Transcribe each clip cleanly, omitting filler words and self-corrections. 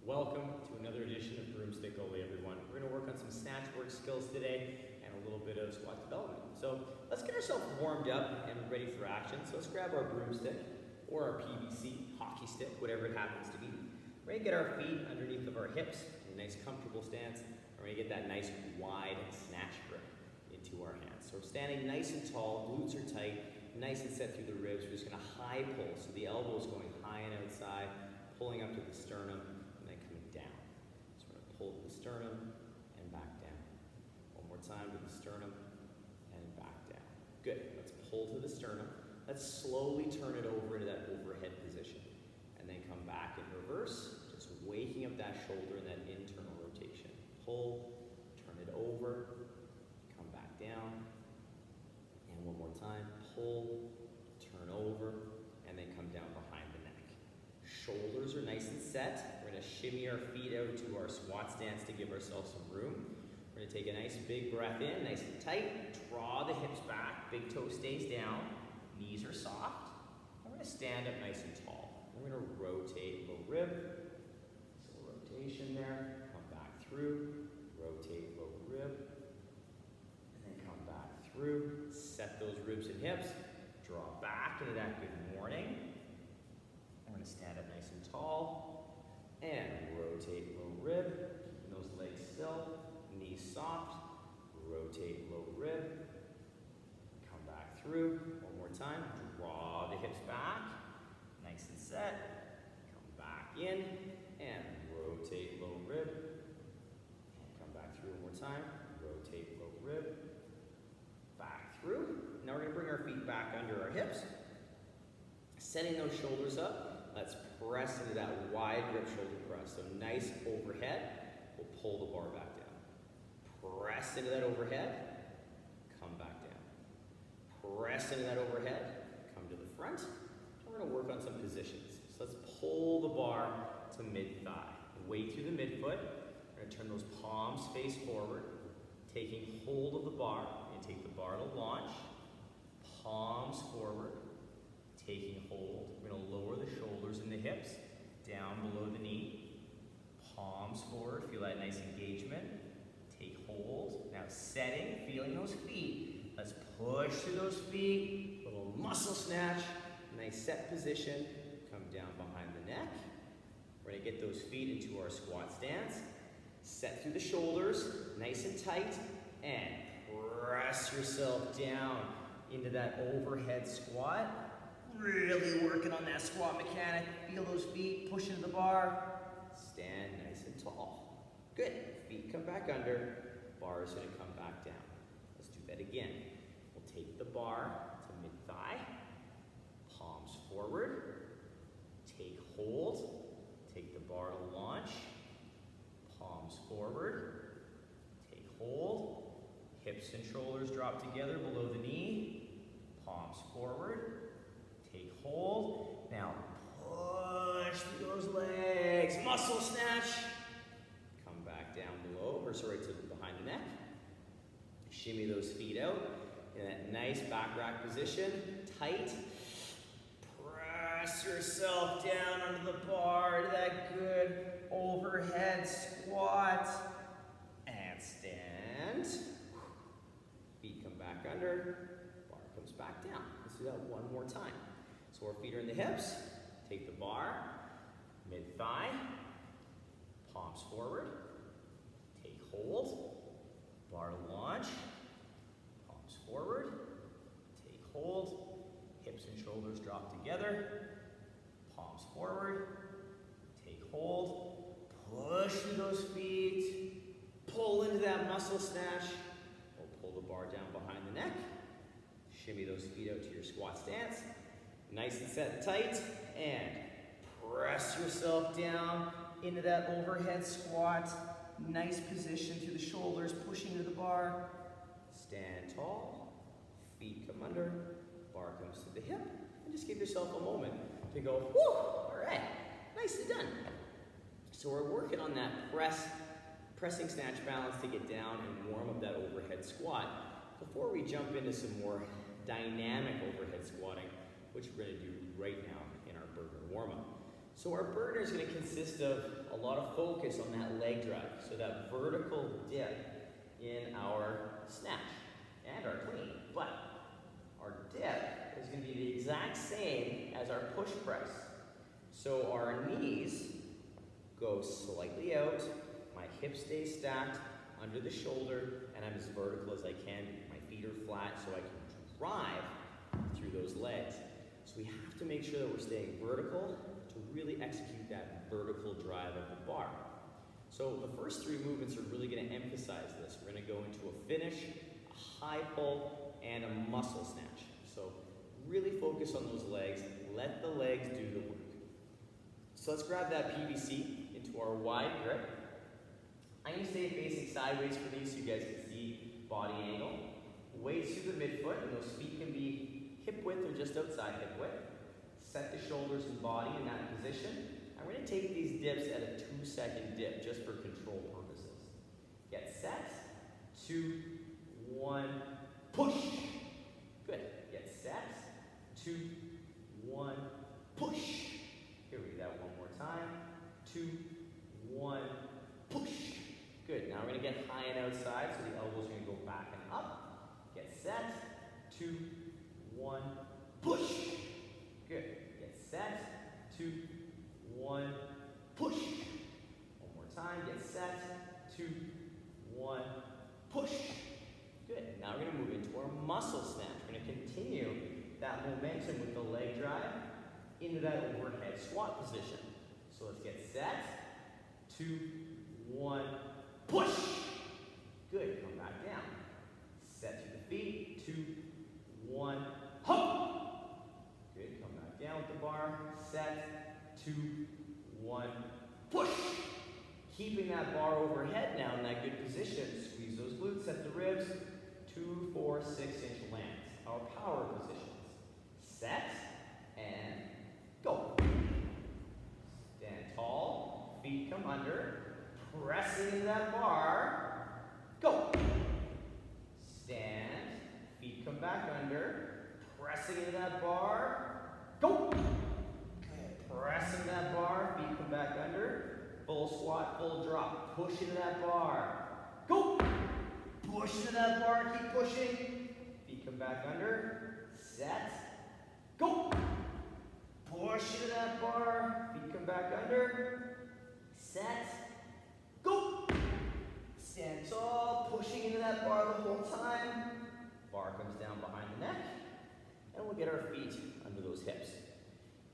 Welcome to another edition of Broomstick Oly, everyone. We're going to work on some snatch work skills today and a little bit of squat development. So let's get ourselves warmed up and ready for action. So let's grab our broomstick or our PVC, hockey stick, whatever it happens to be. We're going to get our feet underneath of our hips in a nice comfortable stance. We're going to get that nice wide snatch grip into our hands. So we're standing nice and tall, glutes are tight, nice and set through the ribs. We're just going to high pull, so the elbow is going high and outside, pulling up to the sternum, and then coming down. So we're going to pull to the sternum and back down. One more time to the sternum and back down. Good. Let's pull to the sternum. Let's slowly turn it over into that overhead position. And then come back in reverse, just waking up that shoulder in that internal rotation. Pull, turn it over, come back down. And one more time. Pull, turn over, and then come down behind the neck. Shoulders are nice and set. We're going to shimmy our feet out to our squat stance to give ourselves some room. We're going to take a nice big breath in, nice and tight. Draw the hips back. Big toe stays down. Knees are soft. And we're going to stand up nice and tall. We're going to rotate low rib. So rotation there. Come back through. Rotate low rib. And then come back through. Set those ribs and hips. Draw back into that good morning. I'm going to stand up nice and tall and rotate low rib, keeping those legs still, knees soft, rotate low rib, come back through, one more time, draw the hips back, nice and set, come back in and rotate low rib, and come back through one more time, rotate low rib, back through. Now we're going to bring our feet back under our hips, setting those shoulders up. Let's press into that wide grip shoulder press. So nice overhead. We'll pull the bar back down. Press into that overhead. Come back down. Press into that overhead. Come to the front. And we're going to work on some positions. So let's pull the bar to mid-thigh. Weight through the midfoot. We're going to turn those palms face forward. Taking hold of the bar. And take the bar to launch. Palms forward. Taking hold. We're going to lower the shoulders and the hips down below the knee. Palms forward. Feel that nice engagement. Take hold. Now setting, feeling those feet. Let's push through those feet. Little muscle snatch. Nice set position. Come down behind the neck. We're going to get those feet into our squat stance. Set through the shoulders. Nice and tight. And press yourself down into that overhead squat. Really working on that squat mechanic. Feel those feet, push into the bar. Stand nice and tall. Good. Feet come back under. Bar is going to come back down. Let's do that again. We'll take the bar to mid-thigh. Palms forward. Take hold. Take the bar to launch. Palms forward. Take hold. Hips and shoulders drop together below the knee. Palms forward. Take hold. Now push through those legs. Muscle snatch. Come back down below, or sorry, to behind the neck. Shimmy those feet out in that nice back rack position. Tight. Press yourself down under the bar to that good overhead squat. And stand. Feet come back under. Bar comes back down. Let's do that one more time. So our feet are in the hips. Take the bar, mid-thigh, palms forward. Take hold, bar to launch, palms forward. Take hold, hips and shoulders drop together, palms forward. Take hold, push through those feet, pull into that muscle snatch. We'll pull the bar down behind the neck. Shimmy those feet out to your squat stance. Nice and set tight. And press yourself down into that overhead squat. Nice position through the shoulders, pushing to the bar. Stand tall. Feet come under. Bar comes to the hip. And just give yourself a moment to go, whew, all right, nicely done. So we're working on that pressing snatch balance to get down and warm up that overhead squat. Before we jump into some more dynamic overhead squatting, which we're going to do right now in our burger warm-up. So our burner is going to consist of a lot of focus on that leg drive, so that vertical dip in our snatch and our clean. But our dip is going to be the exact same as our push press. So our knees go slightly out, my hips stay stacked under the shoulder, and I'm as vertical as I can. My feet are flat so I can drive through those legs. So we have to make sure that we're staying vertical to really execute that vertical drive of the bar. So the first three movements are really going to emphasize this. We're going to go into a finish, a high pull, and a muscle snatch. So really focus on those legs. Let the legs do the work. So let's grab that PVC into our wide grip. I'm going to stay facing sideways for these so you guys can see body angle. Weights through the midfoot, and those feet can be hip width or just outside hip width. Set the shoulders and body in that position. I'm going to take these dips at a 2-second dip just for control purposes. Get set. 2, 1, push. Good. Get set. 2, 1, push. Here we do that one more time. 2, 1, push. Good. Now we're going to get high and outside, so the elbows are going to go back and up. Get set. 2, 1, push. Good. Get set. 2, 1, push. One more time. Get set. 2, 1, push. Good. Now we're going to move into our muscle snatch. We're going to continue that momentum with the leg drive into that overhead squat position. So let's get set. 2, 1, push. Good. Come back down. Set to the feet. 2, 1, hop. Good. Come back down with the bar. Set. 2, 1, push. Keeping that bar overhead now in that good position. Squeeze those glutes, set the ribs. 2, 4, 6-inch lands. Our power positions. Set and go. Stand tall. Feet come under. Pressing into that bar. Go. Stand. Feet come back under. Pressing into that bar. Go. Good. Pressing that bar. Feet come back under. Full squat, full drop. Push into that bar. Go. Push into that bar. Keep pushing. Feet come back under. Set. Go. Push into that bar. Feet come back under. Set. Go. Stand tall. Pushing into that bar the whole time. Bar comes down behind the neck. And we'll get our feet under those hips.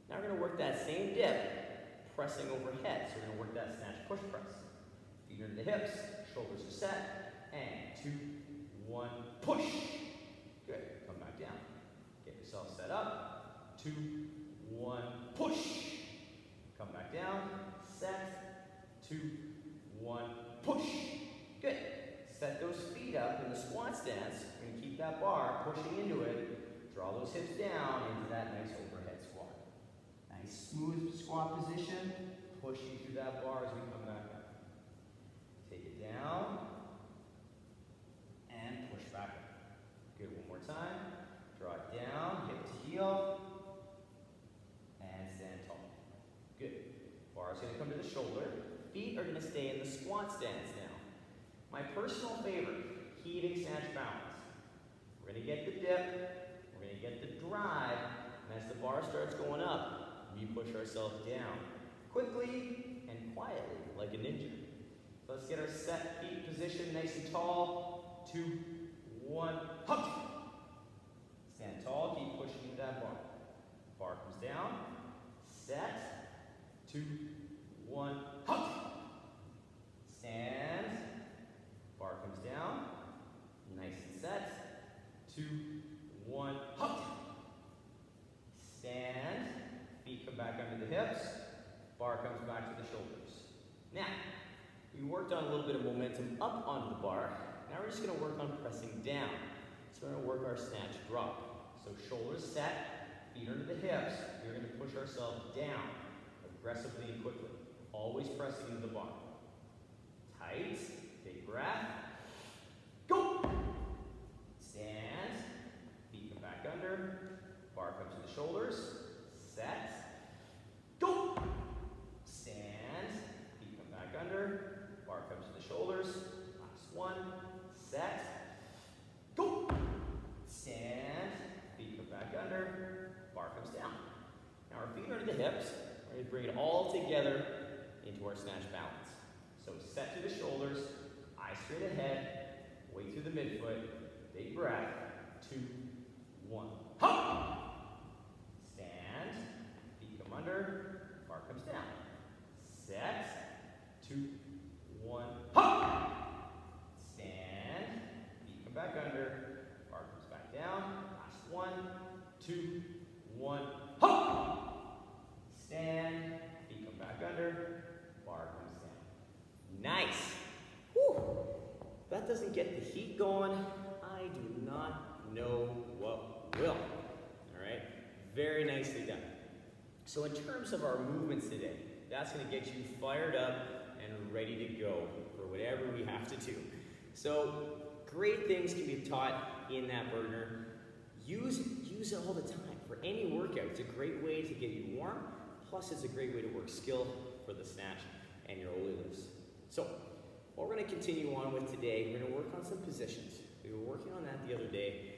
Now we're going to work that same dip, pressing overhead. So we're going to work that snatch push press. Feet under the hips. Shoulders are set. And 2, 1, push. Good. Come back down. Get yourself set up. 2, 1, push. Come back down. Set. 2, 1, push. Good. Set those feet up in the squat stance. We're going to keep that bar pushing into it. Draw those hips down into that nice overhead squat. Nice smooth squat position. Pushing through that bar as we come back up. Take it down. And push back up. Good. One more time. Draw it down. Hip to heel. And stand tall. Good. Bar is going to come to the shoulder. Feet are going to stay in the squat stance now. My personal favorite, heaving snatch balance. We're going to get the dip, we're going to get the drive, and as the bar starts going up, we push ourselves down quickly and quietly, like a ninja. So let's get our set feet position nice and tall. 2, 1, hop. Stand tall, keep pushing into that bar. Bar comes down, set, 2, 1, hop. Stand. Bar comes down. Nice and set. 2, 1, hop. Stand. Feet come back under the hips. Bar comes back to the shoulders. Now, we worked on a little bit of momentum up onto the bar. Now we're just going to work on pressing down. So we're going to work our snatch drop. So shoulders set, feet under the hips. We're going to push ourselves down aggressively and quickly. Always pressing into the bar. Tight. Big breath. Go. Stand. Feet come back under. Bar comes to the shoulders. Set. Go. shoulders. Last one. Set. Go. Stand. Feet come back under. Bar comes down. Now our feet are to the hips. We're going to bring it all together into our snatch balance. So set to the shoulders. Eyes straight ahead. Weight through the midfoot. Big breath. 2, 1. Hop. Stand. Feet come under. Bar comes down. Set. 2, 1. Hop. Stand. Feet come back under. Bar comes back down. Last 1, 2, 1. Hop. Stand. Feet come back under. Bar comes down. Nice. Whew. If that doesn't get the heat going, I do not know what will. All right? Very nicely done. So in terms of our movements today, that's going to get you fired up and ready to go for whatever we have to do. So great things can be taught in that burner. Use it all the time for any workout. It's a great way to get you warm. Plus, it's a great way to work skill for the snatch and your Oly lifts. So what we're going to continue on with today, we're going to work on some positions. We were working on that the other day,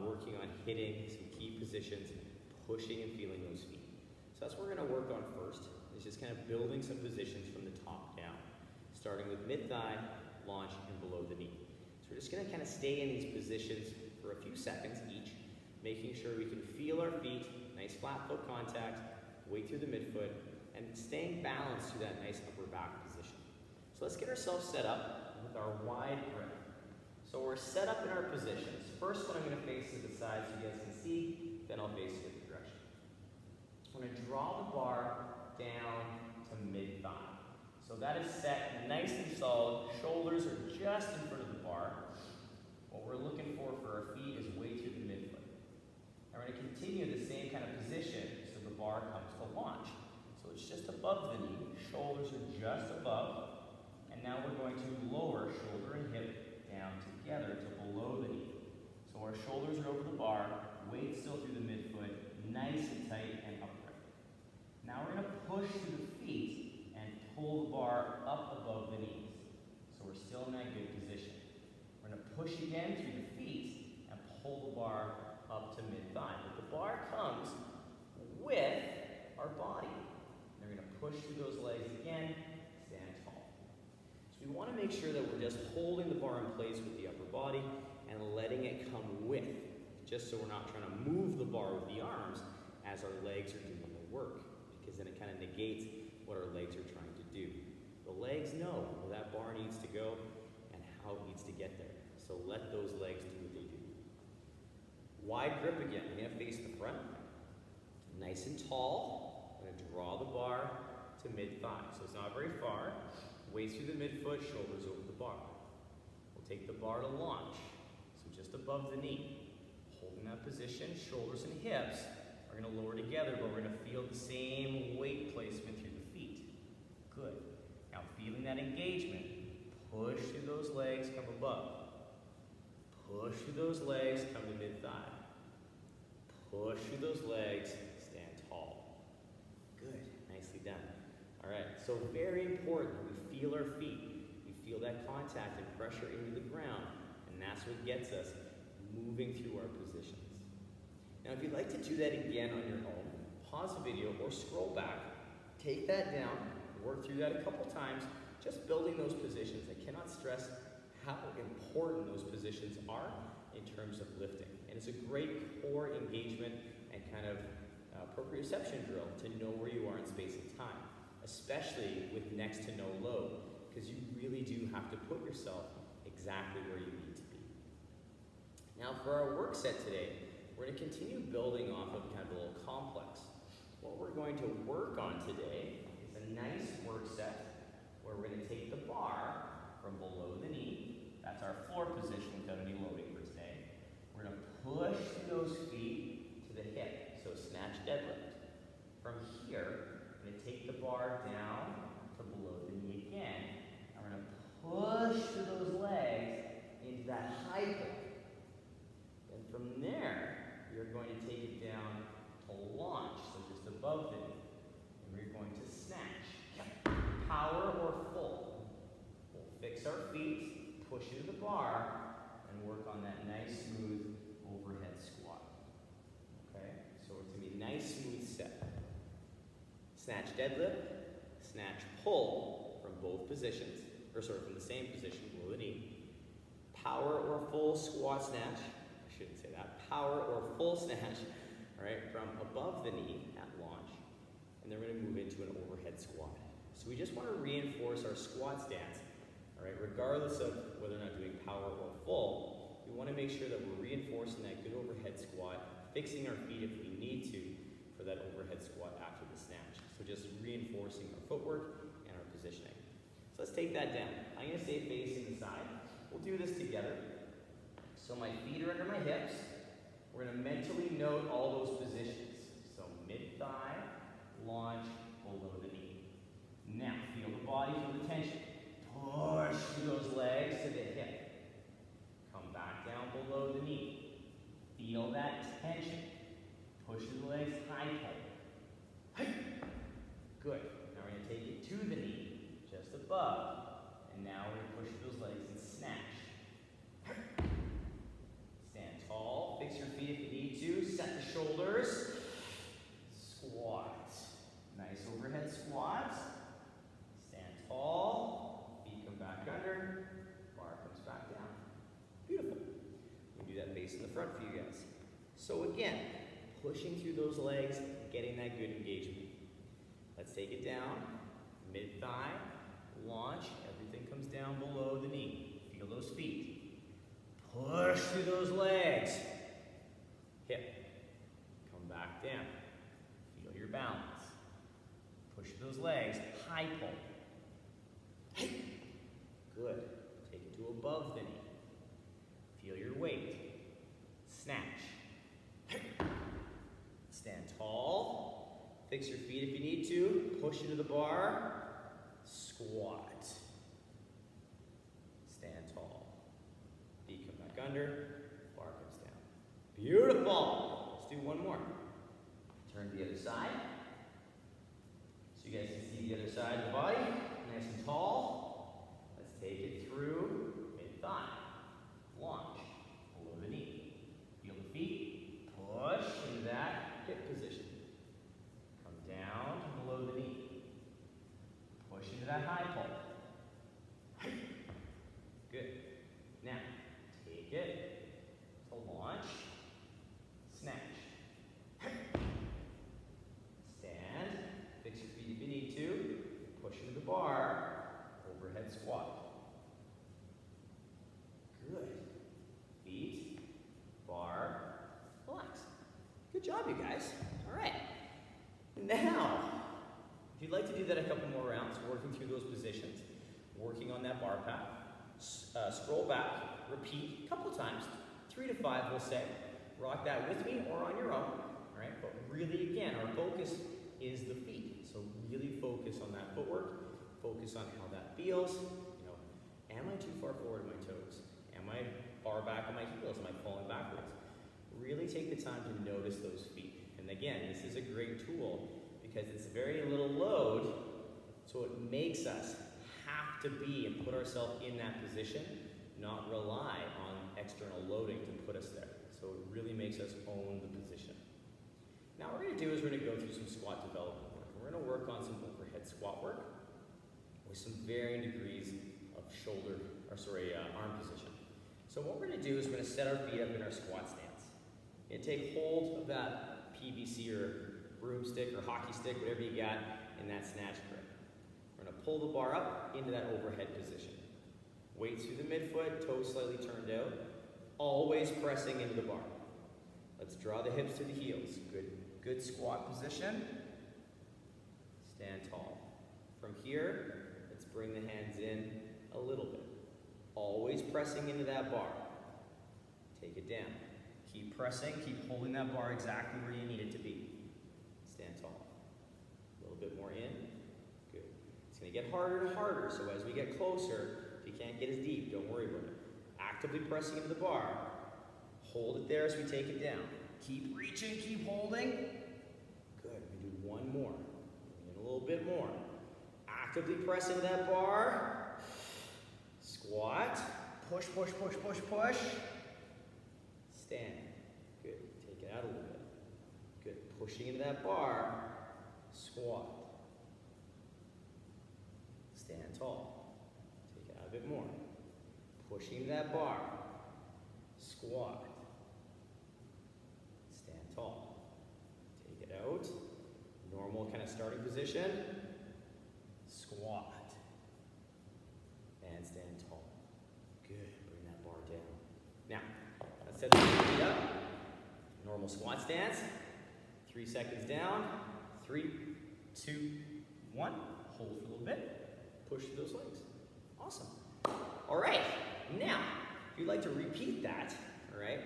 working on hitting some key positions, pushing and feeling those feet. So that's what we're going to work on first, is just kind of building some positions from the top down, starting with mid-thigh, launch, and below the knee. So we're just going to kind of stay in these positions for a few seconds each, making sure we can feel our feet, nice flat foot contact, weight through the midfoot, and staying balanced through that nice upper back position. So let's get ourselves set up with our wide grip. So we're set up in our positions. First one I'm going to face to the side so you guys can see, then I'll face you in the direction. I'm going to draw the bar down to mid-thigh. So that is set nice and solid. Shoulders are just in front of the bar. What we're looking for our feet is weight through the midfoot. And we're going to continue the same kind of position so the bar comes to launch. So it's just above the knee. Shoulders are just above. And now we're going to lower shoulder and hip down together to below the knee. So our shoulders are over the bar, weight still through the midfoot, nice and tight and upright. Now we're going to push through the feet and pull the bar up above the knees. So we're still in that good position. We're going to push again through the feet and pull the bar up to mid-thigh. But the bar comes with our body. And we're going to push through those legs again, stand tall. So we want to make sure that we're just holding the bar in place with the upper body and letting it come with, just so we're not trying to move the bar with the arms as our legs are doing the work, because then it kind of negates what our legs are trying to do. The legs know where that bar needs to go and how it needs to get there. So let those legs do what they do. Wide grip again. We're going to face the front. Nice and tall. I'm going to draw the bar to mid-thigh. So it's not very far. Waist through the midfoot, shoulders over the bar. We'll take the bar to launch. So just above the knee. Holding that position, shoulders and hips are going to lower together, but we're going to feel the same weight placement through the feet. Good. Now feeling that engagement, push through those legs, come above. Push through those legs, come to mid-thigh. Push through those legs, stand tall. Good. Nicely done. All right, so very important. We feel our feet. We feel that contact and pressure into the ground, and that's what gets us moving through our positions. Now, if you'd like to do that again on your own, pause the video or scroll back, take that down, work through that a couple times, just building those positions. I cannot stress how important those positions are in terms of lifting. And it's a great core engagement and kind of proprioception drill to know where you are in space and time, especially with next to no load, because you really do have to put yourself exactly where you need to be. Now for our work set today, we're going to continue building off of kind of a little complex. What we're going to work on today is a nice work set where we're going to take the bar from below the knee. That's our floor position without any loading for today. We're going to push those feet to the hip, so snatch deadlift. From here, we're going to take the bar down to below the knee again. And we're going to push through those legs into that high plank. And from there, you're going to take it down to launch, so just above the knee. And we're going to snatch. Power push into the bar, and work on that nice, smooth overhead squat. Okay? So it's going to be a nice, smooth set. Snatch deadlift, snatch pull from both positions, or sorry, from the same position, below the knee. Power or full squat snatch, I shouldn't say that, power or full snatch, all right, from above the knee at launch. And then we're going to move into an overhead squat. So we just want to reinforce our squat stance, all right, regardless of whether or not doing power or full. We want to make sure that we're reinforcing that good overhead squat, fixing our feet if we need to for that overhead squat after the snatch. So just reinforcing our footwork and our positioning. So let's take that down. I'm going to stay facing the side. We'll do this together. So my feet are under my hips. We're going to mentally note all those positions. So mid-thigh, launch, below the knee. Now, feel the body, feel the tension. Push through those legs to the hip. Come back down below the knee. Feel that tension. Push through the legs, high pull. Good. Now we're going to take it to the knee, just above. And now we're going to push through those legs and snatch. Stand tall, fix your feet if you need to, set the shoulders. Squat. Nice overhead squat. Stand tall, feet come back under, bar comes back down. Beautiful. We do that face in the front for you guys. So again, pushing through those legs, getting that good engagement. Let's take it down, mid-thigh, launch, everything comes down below the knee. Feel those feet. Push through those legs. Hip. Come back down. Feel your balance. Push those legs. High pull. Good. Take it to above the knee. Feel your weight. Snatch. Stand tall. Fix your feet if you need to. Push into the bar. Squat. Stand tall. Feet come back under. Bar comes down. Beautiful. Let's do one more. Turn to the other side. So you guys can see the other side of the body. Nice and tall. Let's take it through mid-thigh. Launch. Below the knee. Feel the feet. Push into that hip position. Come down below the knee. Push into that high pull. Good. Now, take it to launch. Snatch. Stand. Fix your feet if you need to. Push into the bar. Overhead squat. Good. Feet. Bar. Relax. Good job, you guys. All right. Now, if you'd like to do that a couple more rounds, working through those positions, working on that bar path, scroll back, repeat a couple times, 3 to 5 we'll say. Rock that with me or on your own, all right? But really, again, our focus is the feet. So really focus on that footwork, focus on how that feels. You know, am I too far forward in my toes? Am I far back on my heels? Am I falling backwards? Really take the time to notice those feet. And again, this is a great tool because it's very little load, so it makes us have to be and put ourselves in that position, not rely on external loading to put us there. So it really makes us own the position. Now what we're going to do is we're going to go through some squat development work. We're going to work on some overhead squat work with some varying degrees of arm position. So what we're going to do is we're going to set our feet up in our squat stance. And take hold of that PVC or broomstick or hockey stick, whatever you got, in that snatch grip. We're going to pull the bar up into that overhead position. Weight through the midfoot, toes slightly turned out, always pressing into the bar. Let's draw the hips to the heels. Good squat position. Stand tall. From here, let's bring the hands in a little bit. Always pressing into that bar. Take it down. Keep pressing, keep holding that bar exactly where you need it to be. Stand tall. A little bit more in. Good. It's going to get harder and harder, so as we get closer, if you can't get as deep, don't worry about it. Actively pressing into the bar. Hold it there as we take it down. Keep reaching, keep holding. Good. We do one more. And a little bit more. Actively press into that bar. Squat. Push, push, push, push, push. Stand. Good. Take it out a little bit. Good. Pushing into that bar. Squat. Stand tall. Take it out a bit more. Pushing into that bar. Squat. Stand tall. Take it out. Normal kind of starting position. Squat. And stand tall. Good. Bring that bar down. Now, let's set the feet up. Normal squat stance. 3 seconds down. 3, 2, 1. Hold for a little bit. Push through those legs. Awesome. All right. Now, if you'd like to repeat that, all right,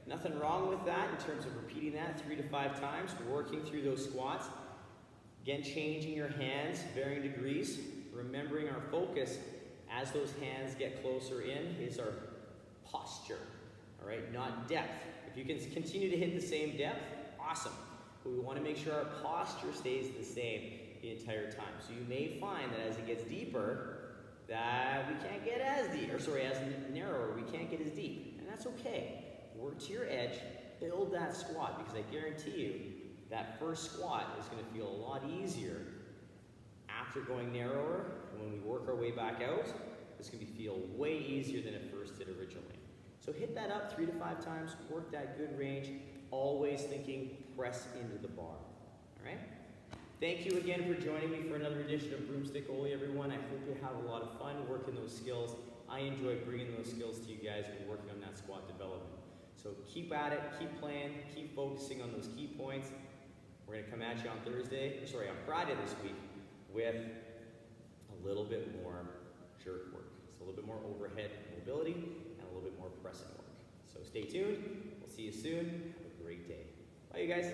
nothing wrong with that in terms of repeating that 3 to 5 times, working through those squats. Again, changing your hands, varying degrees, remembering our focus as those hands get closer in is our posture, all right, not depth. If you can continue to hit the same depth, awesome. But we want to make sure our posture stays the same the entire time. So you may find that as it gets deeper, that we can't get as deep, or sorry, as narrower, we can't get as deep. And that's okay. Work to your edge, build that squat, because I guarantee you, that first squat is going to feel a lot easier after going narrower. And when we work our way back out, it's going to feel way easier than it first did originally. So hit that up 3 to 5 times, work that good range, always thinking press into the bar. All right? Thank you again for joining me for another edition of Broomstick Oly, everyone. I hope you have a lot of fun working those skills. I enjoy bringing those skills to you guys and working on that squat development. So keep at it, keep playing, keep focusing on those key points. We're going to come at you on Friday this week with a little bit more jerk work. So a little bit more overhead mobility and a little bit more pressing work. So stay tuned. We'll see you soon. Have a great day. Bye, you guys.